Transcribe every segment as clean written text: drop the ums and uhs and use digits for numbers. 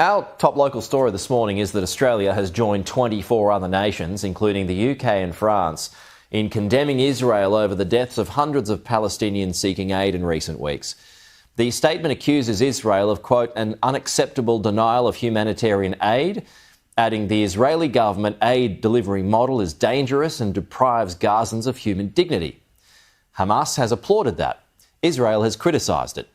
Our top local story this morning is that Australia has joined 24 other nations, including the UK and France, in condemning Israel over the deaths of hundreds of Palestinians seeking aid in recent weeks. The statement accuses Israel of, quote, an unacceptable denial of humanitarian aid, adding the Israeli government aid delivery model is dangerous and deprives Gazans of human dignity. Hamas has applauded that. Israel has criticised it.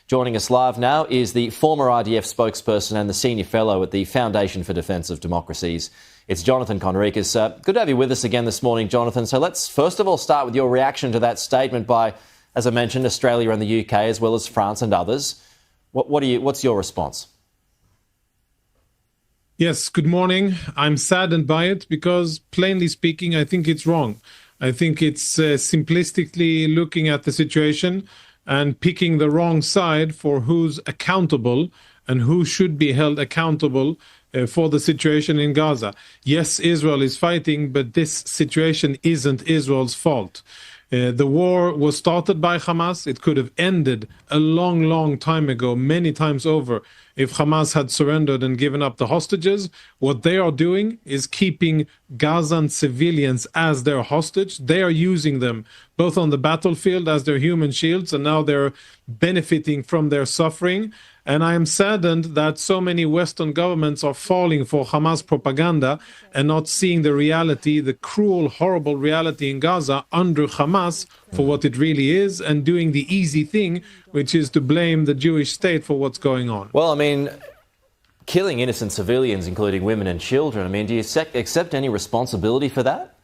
Joining us live now is the former IDF spokesperson and the senior fellow at the Foundation for Defence of Democracies. It's Jonathan Conricus. Good to have you with us again this morning, Jonathan. So let's first of all start with your reaction to that statement by, as I mentioned, Australia and the UK, as well as France and others. What's your response? Yes, good morning. I'm saddened by it because, plainly speaking, I think it's wrong. I think it's simplistically looking at the situation and picking the wrong side for who's accountable and who should be held accountable for the situation in Gaza. Yes, Israel is fighting, but this situation isn't Israel's fault. The war was started by Hamas. It could have ended a long, long time ago, many times over, if Hamas had surrendered and given up the hostages. What they are doing is keeping Gazan civilians as their hostage. They are using them both on the battlefield as their human shields, and now they're benefiting from their suffering. And I am saddened that so many Western governments are falling for Hamas propaganda and not seeing the reality, the cruel, horrible reality in Gaza under Hamas for what it really is, and doing the easy thing, which is to blame the Jewish state for what's going on. Well, I mean, killing innocent civilians, including women and children, I mean, do you accept any responsibility for that?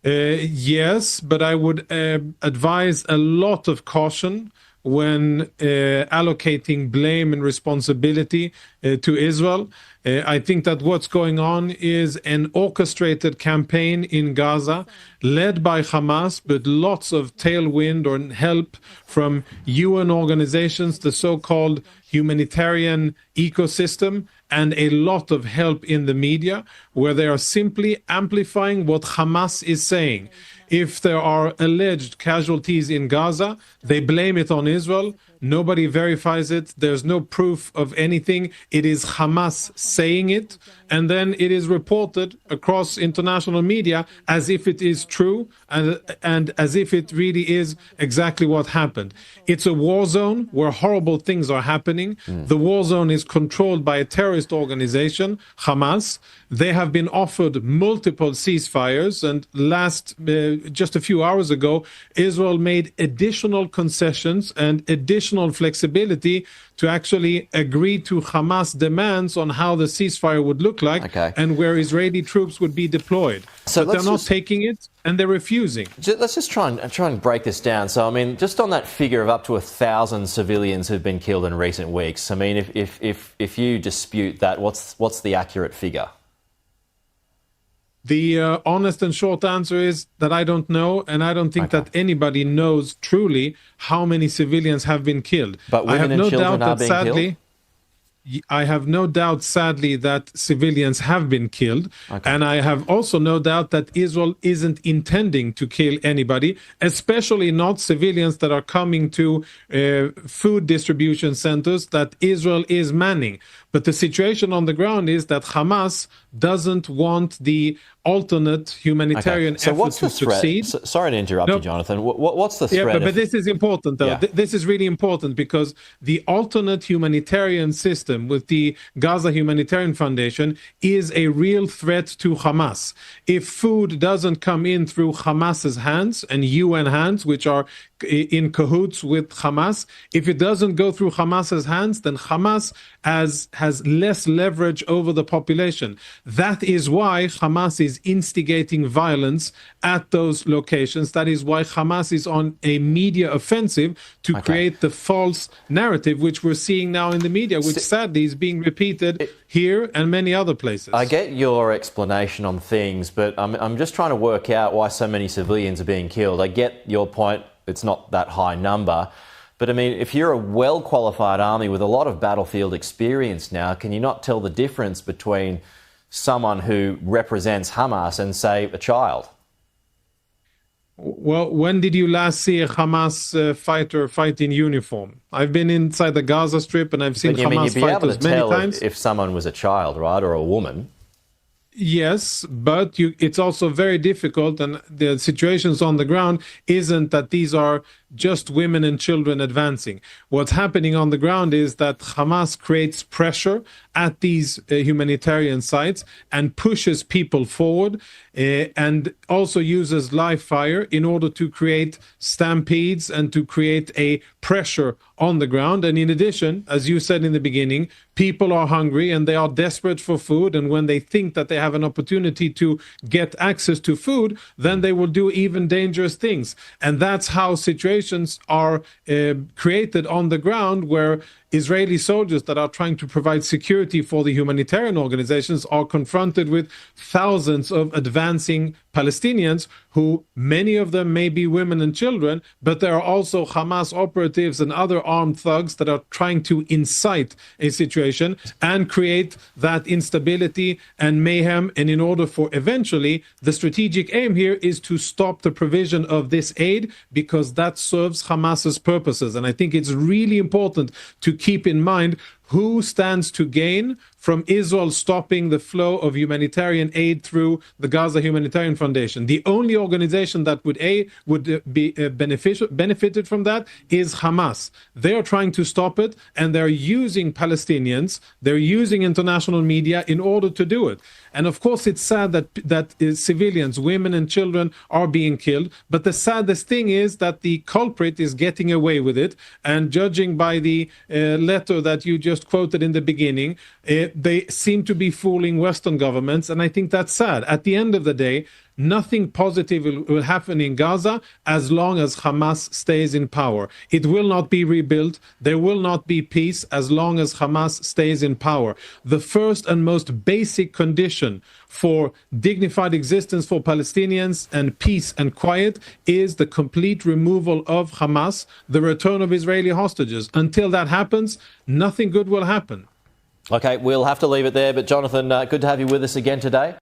Yes, but I would advise a lot of caution when allocating blame and responsibility to Israel. I think that what's going on is an orchestrated campaign in Gaza led by Hamas, but lots of tailwind or help from UN organizations, the so-called humanitarian ecosystem, and a lot of help in the media, where they are simply amplifying what Hamas is saying. If there are alleged casualties in Gaza, they blame it on Israel. Nobody verifies it. There's no proof of anything. It is Hamas saying it. And then it is reported across international media as if it is true and as if it really is exactly what happened. It's a war zone where horrible things are happening. The war zone is controlled by a terrorist organization, Hamas. They have been offered multiple ceasefires, and just a few hours ago, Israel made additional concessions and additional flexibility to actually agree to Hamas demands on how the ceasefire would look like and where Israeli troops would be deployed. So they're not taking it, and they're refusing. Let's just try and break this down. So, I mean, just on that figure of up to 1,000 civilians who've been killed in recent weeks, I mean, if you dispute that, what's the accurate figure? The honest and short answer is that I don't know, and I don't think that anybody knows truly how many civilians have been killed. But women and children are being killed? I have no doubt, sadly, that civilians have been killed. And I have also no doubt that Israel isn't intending to kill anybody, especially not civilians that are coming to food distribution centers that Israel is manning. But the situation on the ground is that Hamas doesn't want the alternate humanitarian effort to succeed. Sorry to interrupt you, Jonathan. What's the threat? Yeah, but this is important, though. Yeah. This is really important because the alternate humanitarian system with the Gaza Humanitarian Foundation is a real threat to Hamas. If food doesn't come in through Hamas's hands and UN hands, which are in cahoots with Hamas, if it doesn't go through Hamas's hands, then Hamas has less leverage over the population. That is why Hamas is instigating violence at those locations. That is why Hamas is on a media offensive to create the false narrative, which we're seeing now in the media, which sadly is being repeated here and many other places. I get your explanation on things, but I'm just trying to work out why so many civilians are being killed. I get your point. It's not that high number. But, I mean, if you're a well-qualified army with a lot of battlefield experience now, can you not tell the difference between someone who represents Hamas and, say, a child? Well, when did you last see a Hamas fighter fight in uniform? I've been inside the Gaza Strip and I've seen But you mean, Hamas you'd be able to fighters many tell times. if someone was a child, right, or a woman. Yes, but it's also very difficult, and the situations on the ground isn't that these are just women and children advancing. What's happening on the ground is that Hamas creates pressure at these humanitarian sites and pushes people forward, and also uses live fire in order to create stampedes and to create a pressure on the ground. And in addition, as you said in the beginning, people are hungry and they are desperate for food, and when they think that they have an opportunity to get access to food, then they will do even dangerous things. And that's how situations are created on the ground, where Israeli soldiers that are trying to provide security for the humanitarian organizations are confronted with thousands of advancing Palestinians, who many of them may be women and children, but there are also Hamas operatives and other armed thugs that are trying to incite a situation and create that instability and mayhem. And in order for eventually, the strategic aim here is to stop the provision of this aid, because that serves Hamas's purposes. And I think it's really important to keep in mind who stands to gain from Israel stopping the flow of humanitarian aid through the Gaza Humanitarian Foundation. The only organization that would be benefited from that is Hamas. They are trying to stop it, and they're using Palestinians, they're using international media in order to do it. And of course, it's sad that civilians, women and children, are being killed. But the saddest thing is that the culprit is getting away with it. And judging by the letter that you just quoted in the beginning, they seem to be fooling Western governments. And I think that's sad. At the end of the day, nothing positive will happen in Gaza as long as Hamas stays in power. It will not be rebuilt. There will not be peace as long as Hamas stays in power. The first and most basic condition for dignified existence for Palestinians and peace and quiet is the complete removal of Hamas, the return of Israeli hostages. Until that happens, nothing good will happen. Okay, we'll have to leave it there. But Jonathan, good to have you with us again today.